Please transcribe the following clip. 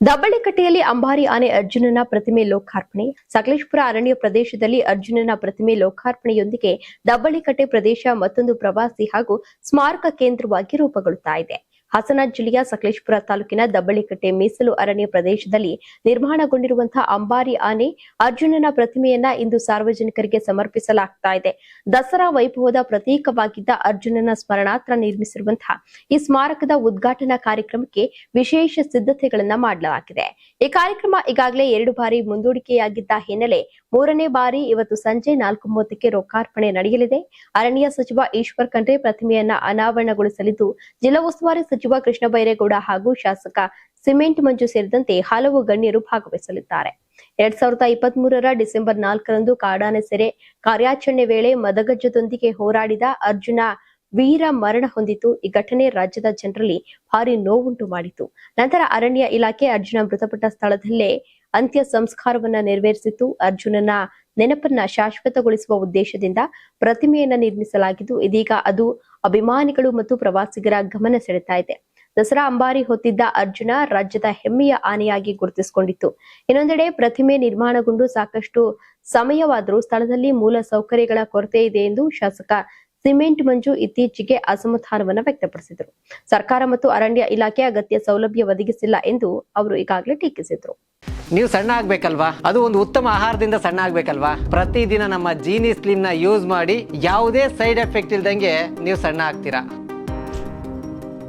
ದಬ್ಬಳಿಕಟ್ಟೆಯಲ್ಲಿ ಅಂಬಾರಿ ಆನೆ ಅರ್ಜುನನ ಪ್ರತಿಮೆ ಲೋಕಾರ್ಪಣೆ. ಸಕಲೇಶಪುರ ಅರಣ್ಯ ಪ್ರದೇಶದಲ್ಲಿ ಅರ್ಜುನನ ಪ್ರತಿಮೆ ಲೋಕಾರ್ಪಣೆಯೊಂದಿಗೆ ದಬ್ಬಳಿಕಟ್ಟೆ ಪ್ರದೇಶ ಮತ್ತೊಂದು ಪ್ರವಾಸಿ ಹಾಗೂ ಸ್ಮಾರಕ ಕೇಂದ್ರವಾಗಿ ರೂಪುಗೊಳ್ಳುತ್ತಾ ಇದೆ. ಹಾಸನ ಜಿಲ್ಲೆಯ ಸಕಲೇಶಪುರ ತಾಲೂಕಿನ ದಬ್ಬಳಿಕಟ್ಟೆ ಮೀಸಲು ಅರಣ್ಯ ಪ್ರದೇಶದಲ್ಲಿ ನಿರ್ಮಾಣಗೊಂಡಿರುವಂತಹ ಅಂಬಾರಿ ಆನೆ ಅರ್ಜುನನ ಪ್ರತಿಮೆಯನ್ನ ಇಂದು ಸಾರ್ವಜನಿಕರಿಗೆ ಸಮರ್ಪಿಸಲಾಗ್ತಾ ಇದೆ. ದಸರಾ ವೈಭವದ ಪ್ರತೀಕವಾಗಿದ್ದ ಅರ್ಜುನನ ಸ್ಮರಣಾರ್ಥ ನಿರ್ಮಿಸಿರುವಂತಹ ಈ ಸ್ಮಾರಕದ ಉದ್ಘಾಟನಾ ಕಾರ್ಯಕ್ರಮಕ್ಕೆ ವಿಶೇಷ ಸಿದ್ಧತೆಗಳನ್ನ ಮಾಡಲಾಗಿದೆ. ಈ ಕಾರ್ಯಕ್ರಮ ಈಗಾಗಲೇ 2 ಬಾರಿ ಮುಂದೂಡಿಕೆಯಾಗಿದ್ದ ಹಿನ್ನೆಲೆ 3ನೇ ಬಾರಿ ಇವತ್ತು ಸಂಜೆ 4:30ಕ್ಕೆ ಲೋಕಾರ್ಪಣೆ ನಡೆಯಲಿದೆ. ಅರಣ್ಯ ಸಚಿವ ಈಶ್ವರ್ ಖಂಡ್ರೆ ಪ್ರತಿಮೆಯನ್ನ ಅನಾವರಣಗೊಳಿಸಲಿದ್ದು, ಜಿಲ್ಲಾ ಉಸ್ತುವಾರಿ ಸಚಿವ ಕೃಷ್ಣ ಬೈರೇಗೌಡ ಹಾಗೂ ಶಾಸಕ ಸಿಮೆಂಟ್ ಮಂಜು ಸೇರಿದಂತೆ ಹಲವು ಗಣ್ಯರು ಭಾಗವಹಿಸಲಿದ್ದಾರೆ. 2023ರ ಡಿಸೆಂಬರ್ 4ರಂದು ಕಾಡಾನೆ ಸೆರೆ ಕಾರ್ಯಾಚರಣೆ ವೇಳೆ ಮದಗಜದೊಂದಿಗೆ ಹೋರಾಡಿದ ಅರ್ಜುನ ವೀರ ಮರಣ ಹೊಂದಿತು. ಈ ಘಟನೆ ರಾಜ್ಯದ ಜನರಲ್ಲಿ ಭಾರಿ ನೋವುಂಟು ಮಾಡಿತು. ನಂತರ ಅರಣ್ಯ ಇಲಾಖೆ ಅರ್ಜುನ ಮೃತಪಟ್ಟ ಸ್ಥಳದಲ್ಲೇ ಅಂತ್ಯ ಸಂಸ್ಕಾರವನ್ನ ನೆರವೇರಿಸಿತು. ಅರ್ಜುನನ ನೆನಪನ್ನ ಶಾಶ್ವತಗೊಳಿಸುವ ಉದ್ದೇಶದಿಂದ ಪ್ರತಿಮೆಯನ್ನ ನಿರ್ಮಿಸಲಾಗಿದ್ದು, ಇದೀಗ ಅದು ಅಭಿಮಾನಿಗಳು ಮತ್ತು ಪ್ರವಾಸಿಗರ ಗಮನ ಸೆಳೆತಾ ಇದೆ. ದಸರಾ ಅಂಬಾರಿ ಹೊತ್ತಿದ್ದ ಅರ್ಜುನ ರಾಜ್ಯದ ಹೆಮ್ಮೆಯ ಆನೆಯಾಗಿ ಗುರುತಿಸಿಕೊಂಡಿತ್ತು. ಇನ್ನೊಂದೆಡೆ ಪ್ರತಿಮೆ ನಿರ್ಮಾಣಗೊಂಡು ಸಾಕಷ್ಟು ಸಮಯವಾದರೂ ಸ್ಥಳದಲ್ಲಿ ಮೂಲ ಸೌಕರ್ಯಗಳ ಕೊರತೆ ಇದೆ ಎಂದು ಶಾಸಕ ಸಿಮೆಂಟ್ ಮಂಜು ಇತ್ತೀಚೆಗೆ ಅಸಮಾಧಾನವನ್ನು ವ್ಯಕ್ತಪಡಿಸಿದರು. ಸರ್ಕಾರ ಮತ್ತು ಅರಣ್ಯ ಇಲಾಖೆ ಅಗತ್ಯ ಸೌಲಭ್ಯ ಒದಗಿಸಿಲ್ಲ ಎಂದು ಅವರು ಈಗಾಗಲೇ ಟೀಕಿಸಿದರು. ನೀವು ಸಣ್ಣ ಆಗ್ಬೇಕಲ್ವಾ? ಅದು ಒಂದು ಉತ್ತಮ ಆಹಾರದಿಂದ ಸಣ್ಣ ಆಗ್ಬೇಕಲ್ವಾ? ಪ್ರತಿದಿನ ನಮ್ಮ ಜೀನಿ ಸ್ಲಿಮ್ ನ ಯೂಸ್ ಮಾಡಿ ಯಾವುದೇ ಸೈಡ್ ಎಫೆಕ್ಟ್ ಇಲ್ದಂಗೆ ನೀವು ಸಣ್ಣ ಆಗ್ತೀರಾ.